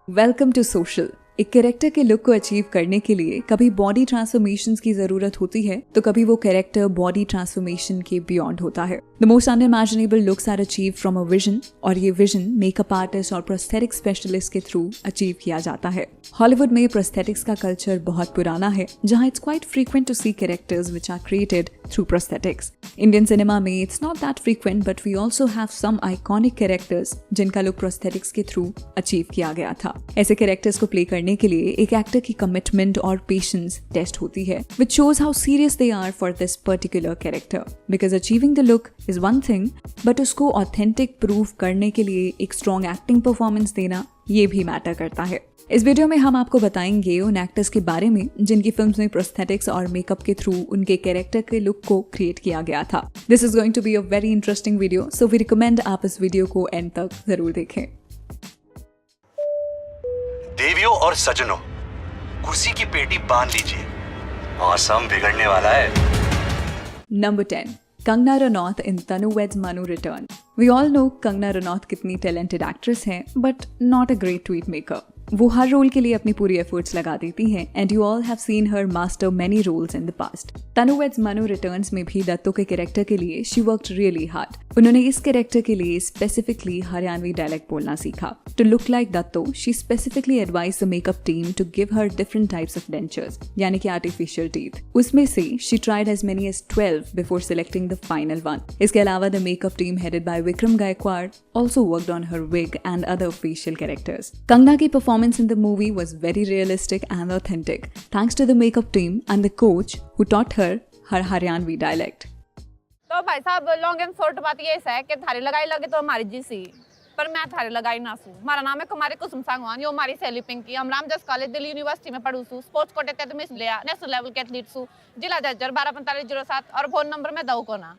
Welcome to social. एक character के look को अचीव करने के लिए कभी बॉडी ट्रांसफॉर्मेशन की जरूरत होती है तो कभी वो कैरेक्टर बॉडी ट्रांसफॉर्मेशन के बियॉन्ड होता है। The most unimaginable looks are achieve from a vision, और ये विजन मेकअप आर्टिस्ट और प्रोस्थेटिक स्पेशलिस्ट के थ्रू अचीव किया जाता है। हॉलीवुड में प्रोस्थेटिक्स का कल्चर बहुत पुराना है, जहाँ it's quite frequent to see characters which are created through prosthetics. Indian cinema में it's not that frequent, but we also have some iconic characters जिनका लुक प्रोस्थेटिक्स के थ्रू अचीव किया गया था। ऐसे कैरेक्टर्स को प्ले करने के लिए एक एक्टर की कमिटमेंट और पेशेंस टेस्ट होती है, which shows how serious they are for this particular character. Because achieving the look is one thing, but उसको ऑथेंटिक प्रूव करने के लिए एक स्ट्रॉन्ग एक्टिंग परफॉर्मेंस देना ये भी मैटर करता है। इस वीडियो में हम आपको बताएंगे उन एक्टर्स के बारे में जिनकी फिल्म्स में प्रोस्थेटिक्स और मेकअप के थ्रू उनके कैरेक्टर के लुक को क्रिएट किया गया था। This is going to be a very interesting video, so we recommend आप इस वीडियो को एंड तक जरूर देखें। देवियों और सजनों, कुर्सी की पेटी बांध लीजिए, मौसम बिगड़ने वाला है। Number 10, Kangana Ranaut in Tanu weds Manu return. We all know Kangana Ranaut कितनी टैलेंटेड एक्ट्रेस हैं, but not a great tweet maker. वो हर रोल के लिए अपनी पूरी एफर्ट्स लगा देती हैं, and you all have seen her master many roles in the past. Tanu weds Manu returns में भी दत्तो के कैरेक्टर के लिए शी वर्कड रियली हार्ड। उन्होंने इस कैरेक्टर के लिए स्पेसिफिकली हरियाणवी डायलेक्ट बोलना सीखा। To look like Datto, she specifically advise the makeup team to give her different types of dentures, यानी कि आर्टिफिशियल टीथ। उसमें से she tried as many as 12 before selecting the final one. इसके अलावा the makeup team headed by Vikram Gaikwad also worked on her wig and other facial characters. Kangna ki performance in the movie was very realistic and authentic, thanks to the makeup team and the coach who taught her Haryanvi dialect. तो भाई साहब, long and short बात ये है कि थारी लगाई लगे तो हमारी जी सी, पर मैं थारी लगाई ना सू। हमारा नाम है कुमारी कुसुम सांगवान, यो हमारी सहेली पिंकी। हम रामजस कॉलेज दिल्ली यूनिवर्सिटी में पढ़ू सू। स्पोर्ट्स कोटे तहत मिस लिया, नेशनल लेवल के एथलीट सू। जिला जजर 124507 और फोन नंबर में दऊ को ना।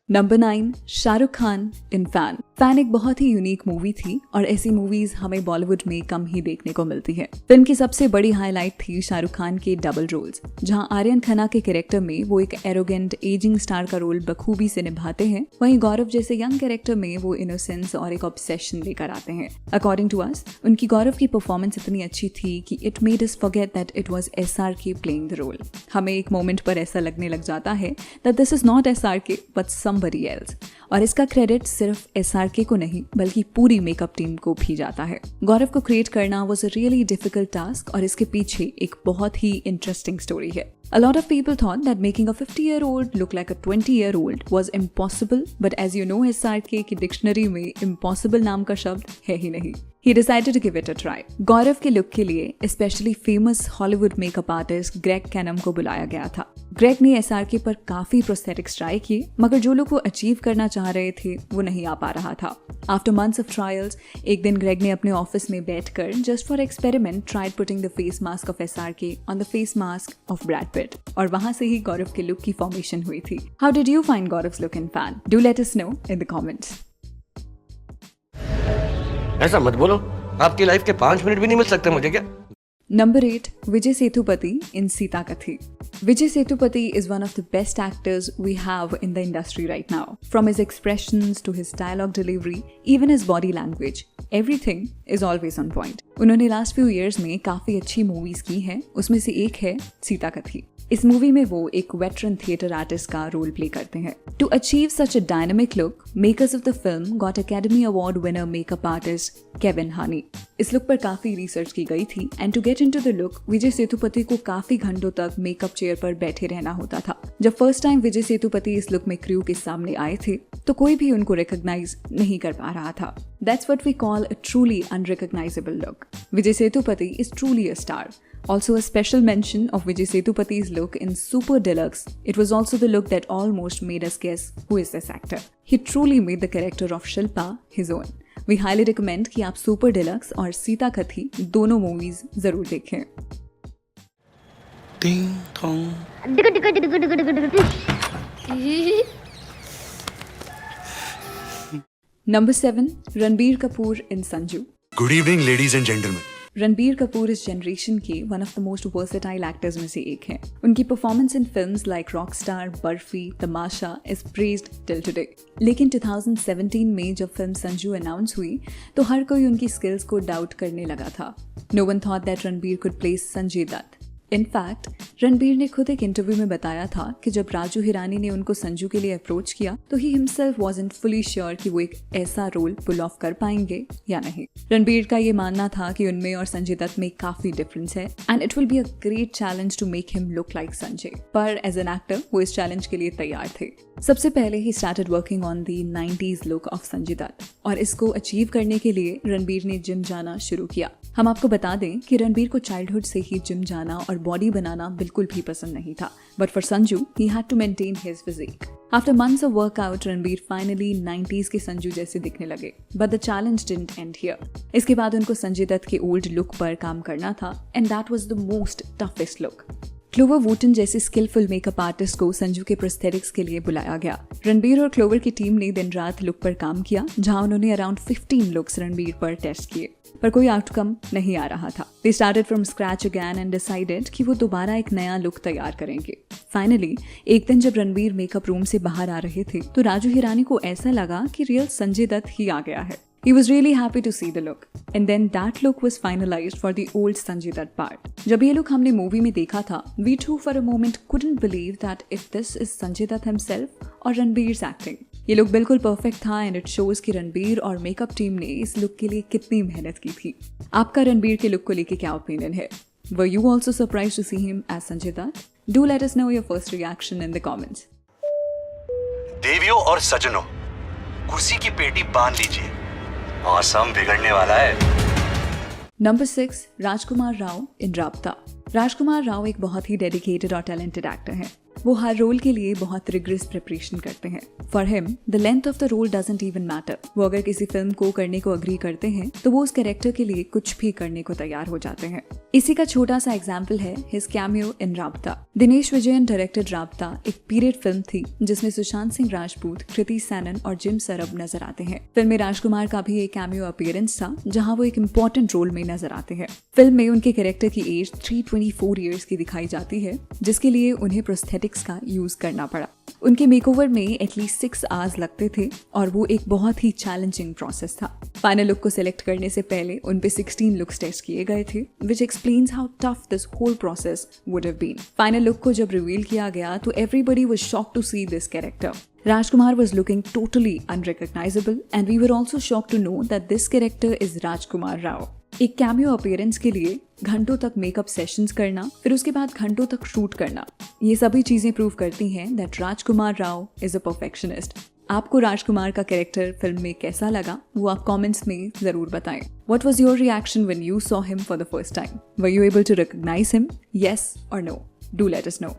नंबर 9, शाहरुख खान इन फैन। फैन एक बहुत ही यूनिक मूवी थी, और ऐसी मूवीज हमें बॉलीवुड में कम ही देखने को मिलती है। फिल्म की सबसे बड़ी हाईलाइट थी शाहरुख खान के डबल रोल्स, जहां आर्यन खन्ना के कैरेक्टर में वो एक एरोगेंट एजिंग स्टार का रोल बखूबी से निभाते हैं, वहीं गौरव जैसे यंग कैरेक्टर में वो इनोसेंस और एक ऑब्सेशन लेकर आते हैं। अकॉर्डिंग टू अस, उनकी गौरव की परफॉर्मेंस इतनी अच्छी थी कि it made us forget that it was SRK playing the role. हमें एक मोमेंट पर ऐसा लगने लग जाता है that this is not SRK but somebody else, और इसका क्रेडिट सिर्फ SRK को नहीं बल्कि पूरी मेकअप टीम को भी जाता है। गौरव को क्रिएट करना was a really difficult task, और इसके पीछे एक बहुत ही इंटरेस्टिंग स्टोरी है। A lot of people thought that making a 50-year-old look like a 20-year-old was impossible, but as you know, SRK की डिक्शनरी में impossible नाम का शब्द है ही नहीं। He decided to give it a try. गौरव के look के लिए specially famous Hollywood makeup artist Greg Cannom को बुलाया गया था। ग्रेग ने SRK पर काफी प्रोस्थेटिक्स ट्राई किए, मगर जो लोग वो अचीव करना चाह रहे थे वो नहीं आ पा रहा था। आफ्टर मंथ्स ऑफ ट्रायल्स, एक दिन ग्रेग ने अपने ऑफिस में बैठकर just for experiment tried putting the face mask of SRK on the face mask of Brad Pitt, और वहां से ही गौरव के लुक की फॉर्मेशन हुई थी। How did you find Gaurav's look in Fan? Do let us know in the comments. ऐसा मत बोलो, आपकी लाइफ के 5 मिनट भी नहीं मिल सकते मुझे क्या? Number 8, Vijay Sethupathi in Sita Kathi. Vijay Sethupathi is one of the best actors we have in the industry right now. From his expressions to his dialogue delivery, even his body language, everything is always on point. उन्होंने last few years में काफी अच्छी movies की हैं, उसमें से एक है सीता कथी। इस मूवी में वो एक वेटरन थिएटर आर्टिस्ट का रोल प्ले करते हैं। To achieve such a dynamic look, makers of the film got academy award winner makeup artist Kevin Haney. इस लुक पर काफी रिसर्च की गई थी, and to get into the look, Vijay Sethupathi को काफी घंटों तक मेकअप चेयर पर बैठे रहना होता था। जब फर्स्ट टाइम विजय सेतुपति इस लुक में क्रू के सामने आए थे, तो कोई भी उनको रिकॉग्नाइज नहीं कर पा रहा था। That's what we call a truly unrecognizable look. Vijay Sethupathi is truly a star. Also, a special mention of Vijay Sethupathi's look in Super Deluxe. It was also the look that almost made us guess who is this actor. He truly made the character of Shilpa his own. We highly recommend कि आप Super Deluxe और सीता कथी दोनों movies जरूर देखें। Number 7, Ranbir Kapoor in Sanju. Good evening, ladies and gentlemen. Ranbir Kapoor इस generation के one of the most versatile actors में से एक हैं। उनकी performance in films like Rockstar, barfi, Tamasha is praised till today. लेकिन 2017 में जब फिल्म संजू अनाउंस हुई तो हर कोई उनकी स्किल्स को डाउट करने लगा था। No one thought that Ranbir could play Sanjay Dutt. In fact Ranbir ने खुद एक इंटरव्यू में बताया था कि जब राजू हिरानी ने उनको संजू के लिए अप्रोच किया तो he himself wasn't fully sure कि वो एक ऐसा रोल पुल ऑफ कर पाएंगे या नहीं। रणबीर का ये मानना था कि उनमें और संजय दत्त में काफी डिफरेंस है and it will be a great challenge to make him look like Sanjay. पर एज एन एक्टर वो इस चैलेंज के लिए तैयार थे। सबसे पहले ही started working on the 90s look of Sanjay Dutt और इसको अचीव करने के लिए रणबीर ने जिम जाना शुरू किया। हम आपको बता दें कि रणबीर को चाइल्डहुड से ही जिम जाना और बॉडी बनाना बिल्कुल भी पसंद नहीं था, but for Sanju he had to maintain his physique. After months of workout Ranbir finally 90s के संजू जैसे दिखने लगे, but the challenge didn't end here. इसके बाद उनको संजय दत्त के ओल्ड लुक पर काम करना था and that was the most toughest look. Clover Wootton जैसे स्किलफुल मेकअप आर्टिस्ट को संजू के प्रोस्थेटिक्स के लिए बुलाया गया। रणबीर और क्लोवर की टीम ने दिन रात लुक पर काम किया, जहां उन्होंने अराउंड 15 लुक्स रणबीर पर टेस्ट किए, पर कोई आउटकम नहीं आ रहा था। They started from scratch again and decided कि वो दोबारा एक नया लुक तैयार करेंगे। फाइनली एक दिन जब रणबीर मेकअप रूम से बाहर आ रहे थे तो राजू हिरानी को ऐसा लगा कि रियल संजय दत्त ही आ गया है। He was really happy to see the look. And then that look was finalized for the old Sanjay Dutt part. जब ये look हमने मूवी में देखा था, we too for a moment couldn't believe that if this is Sanjay Dutt himself or Ranbir's acting. ये look बिल्कुल perfect था and it shows कि रणबीर और मेकअप टीम ने इस लुक के लिए कितनी मेहनत की थी। आपका रणबीर के लुक को लेके क्या ओपिनियन है? Were you also surprised to see him as Sanjay Dutt? Do let us know your first reaction in the comments. देवियों और सजनों, कुर्सी की पेटी बांध लीजिए, मौसम बिगड़ने वाला है। नंबर 6, राजकुमार राव इन राब्ता। राजकुमार राव एक बहुत ही डेडिकेटेड और टैलेंटेड एक्टर हैं। वो हर रोल के लिए बहुत रिग्रेस प्रिपरेशन करते हैं। For him the length of the role doesn't even matter. वो अगर किसी फिल्म को करने को अग्री करते हैं तो वो उस कैरेक्टर के लिए कुछ भी करने को तैयार हो जाते हैं। इसी का छोटा सा एग्जाम्पल है हिज कैमियो इन राब्ता। दिनेश विजयन डायरेक्टेड राब्ता एक पीरियड फिल्म थी जिसमें सुशांत सिंह राजपूत, कृति सैनन और जिम सरब नजर आते हैं। फिल्म में राजकुमार का भी एक कैमियो अपीयरेंस था जहाँ वो एक इम्पोर्टेंट रोल में नजर आते हैं। फिल्म में उनके कैरेक्टर की एज 324 ईयर्स की दिखाई जाती है, जिसके लिए उन्हें प्रोस्थेटिक्स का यूज करना पड़ा। उनके मेकओवर में एटलीस्ट 6 आवर्स लगते थे और वो एक बहुत ही चैलेंजिंग प्रोसेस था। फाइनल लुक को सिलेक्ट करने से पहले उन पे 16 लुक्स टेस्ट किए गए थे, which explains how tough this whole process would have been. Final look को जब रिवील किया गया तो everybody was shocked to see this character. Rajkumar was looking totally unrecognizable and we were also shocked to know that this character is Rajkumar Rao. एक cameo appearance के लिए घंटों तक मेकअप सेशंस करना, फिर उसके बाद घंटों तक शूट करना, ये सभी चीजें प्रूव करती हैं that Rajkumar Rao is a perfectionist. आपको राजकुमार का कैरेक्टर फिल्म में कैसा लगा वो आप कमेंट्स में जरूर बताएं। What was your reaction when you saw him for the first time? Were you able to recognize him? Yes or no? Do let us know.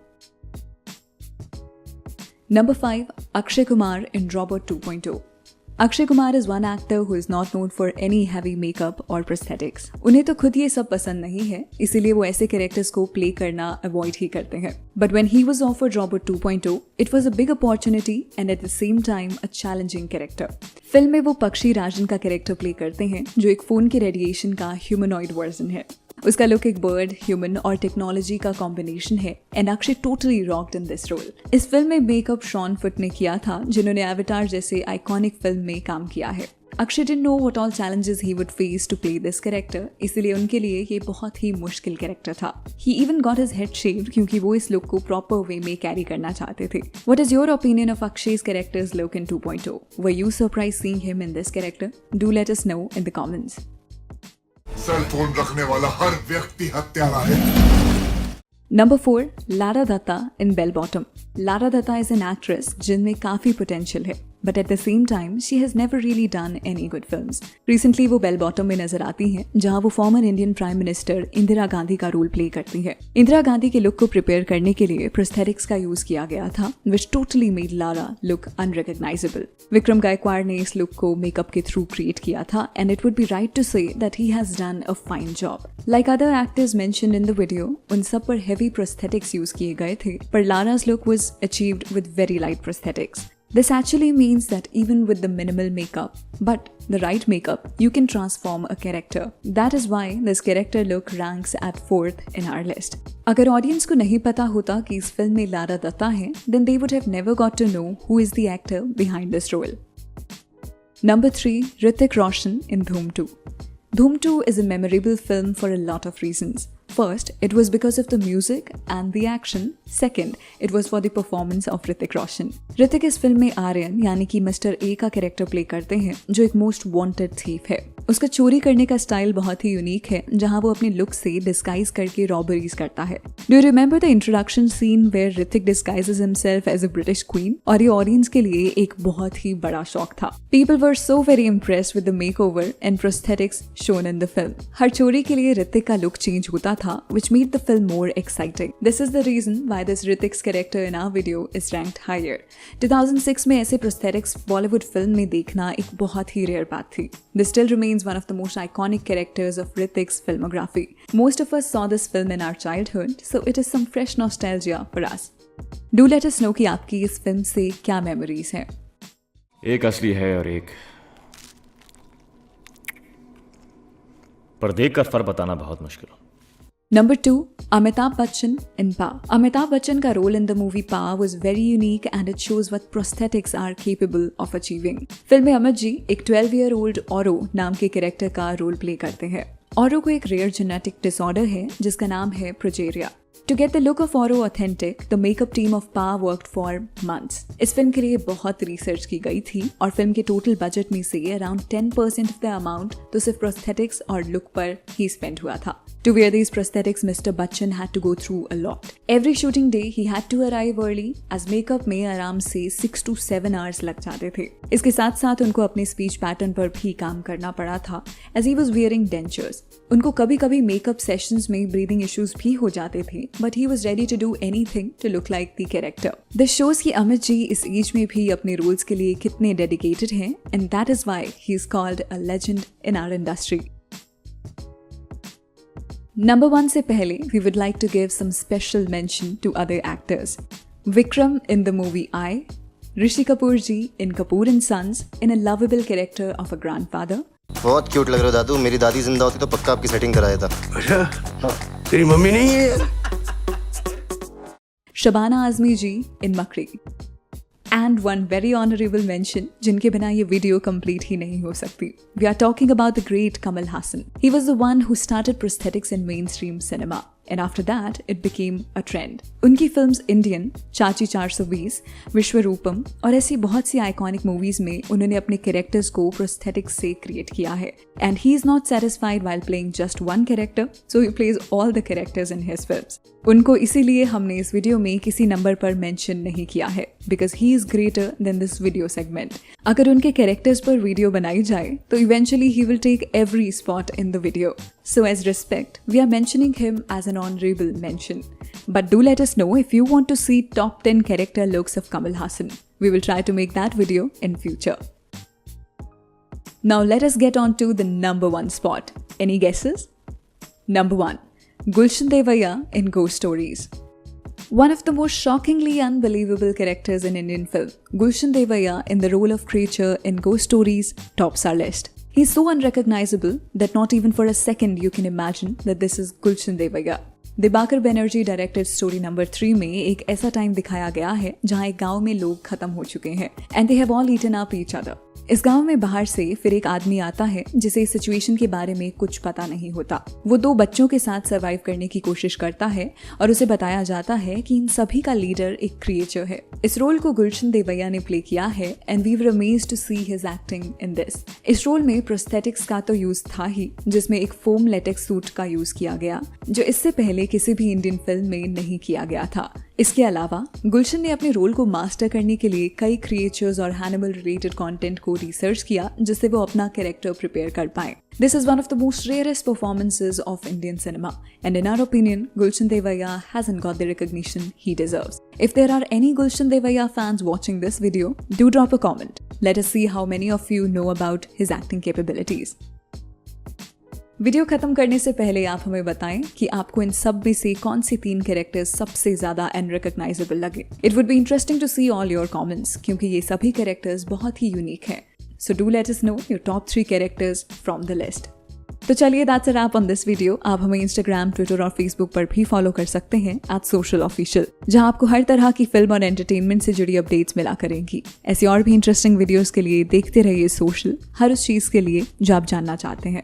Number 5, Akshay Kumar in Robot 2.0. Akshay Kumar is one actor who is not known for any heavy makeup or prosthetics. उन्हें तो खुद ये सब पसंद नहीं है, इसीलिए वो ऐसे कैरेक्टर्स को प्ले करना अवॉइड ही करते हैं। But when he was offered Robot 2.0, it was a big opportunity and at the same time a challenging character. Film में वो पक्षी राजन का कैरेक्टर प्ले करते हैं जो एक फोन के रेडिएशन का ह्यूमनॉइड वर्जन है। उसका लुक एक बर्ड, ह्यूमन और टेक्नोलॉजी का कॉम्बिनेशन है and Akshay totally rocked in this role. इस फिल्म में मेकअप शॉन फुट ने किया था, जिन्होंने एवेटार जैसे आइकॉनिक फिल्म में काम किया है। Akshay didn't know what all challenges he would face to play this character, इसलिए उनके लिए ये बहुत ही मुश्किल कैरेक्टर था। He even got his head shaved क्योंकि वो इस लुक को प्रॉपर वे में कैरी करना चाहते थे। What is your opinion of Akshay's characters look in 2.0? Were you surprised seeing him in this character? Do let us know in the comments. Cell phone रखने वाला हर व्यक्ति हत्यारा है। Number 4, Lara Datta in Bell Bottom. Lara Datta is an actress जिनमें काफी potential है, but at the same time she has never really done any good films. Recently वो Bell Bottom में नजर आती हैं, जहां वो former Indian prime minister Indira Gandhi का रोल प्ले करती है। इंदिरा गांधी के लुक को प्रिपेयर करने के लिए प्रोस्थेटिक्स का यूज किया गया था, which totally made Lara look unrecognizable. Vikram Gaekwad ने इस लुक को मेकअप के थ्रू क्रिएट किया था, and it would be right to say that he has done a fine job. Like other actors mentioned in the video, उन सब पर heavy prosthetics use किए गए थे, पर Lara's look was achieved with very light prosthetics. This actually means that even with the minimal makeup, but the right makeup, you can transform a character. That is why this character look ranks at 4th in our list. अगर audience को नहीं पता होता कि इस film में Lara Dutta है, then they would have never got to know who is the actor behind this role. Number 3, Hrithik Roshan in Dhoom 2. Dhoom 2 is a memorable film for a lot of reasons. First, it was because of the music and the action. Second, it was for the performance of Hrithik Roshan. Hrithik इस film में आर्यन यानी कि mister A का character play करते हैं, जो एक most wanted thief है. उसका चोरी करने का स्टाइल बहुत ही यूनिक है, जहां वो अपने लुक से डिस्गाइज करके रॉबरीज करता है. Do you remember the introduction scene where Hrithik disguises himself as a British queen? और ये ऑडियंस के लिए एक बहुत ही बड़ा शॉक था. People were so very impressed with the makeover and prosthetics shown in the film. हर चोरी के लिए ऋतिक का लुक चेंज होता था, which made the film more exciting. This is the reason why this Hrithik's character in our video is ranked higher. 2006 में ऐसे prosthetics Bollywood film में देखना एक बहुत ही rare बात थी. This still remains one of the most iconic characters of Hrithik's filmography. Most of us saw this film in our childhood, so it is some fresh nostalgia for us. Do let us know कि आपकी इस film से क्या memories हैं. एक असली है और एक पर देखकर फर्क बताना बहुत मुश्किल. Number 2, Amitabh Bachchan in Pa. Amitabh Bachchan का role in the movie Pa was very unique and it shows what prosthetics are capable of achieving. Film में अमित जी एक 12-year-old Oro नाम के कैरेक्टर का रोल प्ले करते हैं. Oro को एक रेयर जेनेटिक डिसऑर्डर है जिसका नाम है progeria. To get the look of Oro authentic, the makeup team of Pa worked for months. इस फिल्म के लिए बहुत रिसर्च की गई थी और फिल्म के टोटल बजट में से अराउंड 10% ऑफ द अमाउंट तो सिर्फ प्रोस्थेटिक्स और लुक पर ही स्पेंड हुआ था. To wear these prosthetics, Mr. Bachchan had to go through a lot. Every shooting day, he had to arrive early, as makeup में आराम से 6 to 7 hours लग जाते थे. इसके साथ साथ उनको अपने स्पीच पैटर्न पर भी काम करना पड़ा था, as he was wearing dentures. उनको कभी कभी मेकअप सेशंस में ब्रीदिंग इश्यूज भी हो जाते थे, but he was ready to do anything to look like the character. This shows कि अमित जी इस एज में भी अपने रोल्स के लिए कितने डेडिकेटेड हैं, and that is why he is called a legend in our industry. Number 1 से पहले, we would like to give some special mention to other actors. Vikram in the movie I, Rishi Kapoor ji in Kapoor and Sons in a lovable character of a grandfather. बहुत cute लग रहे हो दादू. मेरी दादी जिंदा होती तो पक्का आपकी सेटिंग कराया था. अच्छा, तेरी मम्मी नहीं है? Shabana Azmi ji in Makri. And one very honorable mention, जिनके बिना ये वीडियो कंप्लीट ही नहीं हो सकती. We are talking about the great Kamal Haasan. He was the one who started prosthetics in mainstream cinema. And after that, it became a trend. उनकी films Indian, चाची 420, विश्वरूपम और ऐसी बहुत सी आइकॉनिक मूवीज में उन्होंने अपने कैरेक्टर्स को प्रोस्थेटिक्स से क्रिएट किया है. And he is not satisfied while playing just one character, so he plays all the characters in his films. उनको इसीलिए हमने इस वीडियो में किसी नंबर पर मेंशन नहीं किया है, because he is greater than this video segment. अगर उनके कैरेक्टर्स पर वीडियो बनाई जाए तो eventually he will take every spot in the video. So as respect, we are mentioning him as an honorable mention. But do let us know if you want to see top 10 character looks of Kamal Haasan. We will try to make that video in future. Now let us get on to the number 1 spot. Any guesses? Number 1, Gulshan Devaya in Ghost Stories. One of the most shockingly unbelievable characters in Indian film, Gulshan Devaya in the role of creature in Ghost Stories tops our list. He's so unrecognizable that not even for a second you can imagine that this is Gulshan Devaya. Dibakar Banerjee directed story number 3 में एक ऐसा time दिखाया गया है जहां एक गांव में लोग खत्म हो चुके हैं and they have all eaten up each other. इस गांव में बाहर से फिर एक आदमी आता है जिसे इस सिचुएशन के बारे में कुछ पता नहीं होता. वो 2 बच्चों के साथ सर्वाइव करने की कोशिश करता है और उसे बताया जाता है कि इन सभी का लीडर एक क्रिएचर है. इस रोल को गुलशन देवैया ने प्ले किया है and we were amazed to see his acting in this. इस रोल में प्रोस्थेटिक्स का तो यूज था ही, जिसमें एक फोम लेटेक्स सूट का यूज किया गया जो इससे पहले किसी भी इंडियन फिल्म में नहीं किया गया था. इसके अलावा गुलशन ने अपने रोल को मास्टर करने के लिए कई क्रिएचर्स और एनिमल रिलेटेड कंटेंट को रिसर्च किया जिससे वो अपना कैरेक्टर प्रिपेयर कर पाए. This is one of the most rarest performances of Indian cinema, and in our opinion, Gulshan Devaya hasn't got the recognition he deserves. If there are any Gulshan Devaya fans watching this video, do drop a comment. Let us see how many of you know about his acting capabilities. Video खत्म करने से पहले आप हमें बताएं कि आपको इन सब में से कौन से 3 कैरेक्टर्स सबसे ज्यादा अनरिकॉग्नाइजेबल लगे। It would be interesting to see all your comments क्योंकि ये सभी कैरेक्टर्स बहुत ही यूनिक हैं। So do let us know your top 3 characters from the list. तो चलिए that's a wrap on this video. आप हमें इंस्टाग्राम, ट्विटर और फेसबुक पर भी फॉलो कर सकते हैं @socialofficial, जहां आपको हर तरह की फिल्म और एंटरटेनमेंट से जुड़ी अपडेट्स मिला करेंगी। ऐसी और भी इंटरेस्टिंग वीडियोस के लिए देखते रहिए सोशल, हर उस चीज के लिए जो आप जानना चाहते हैं।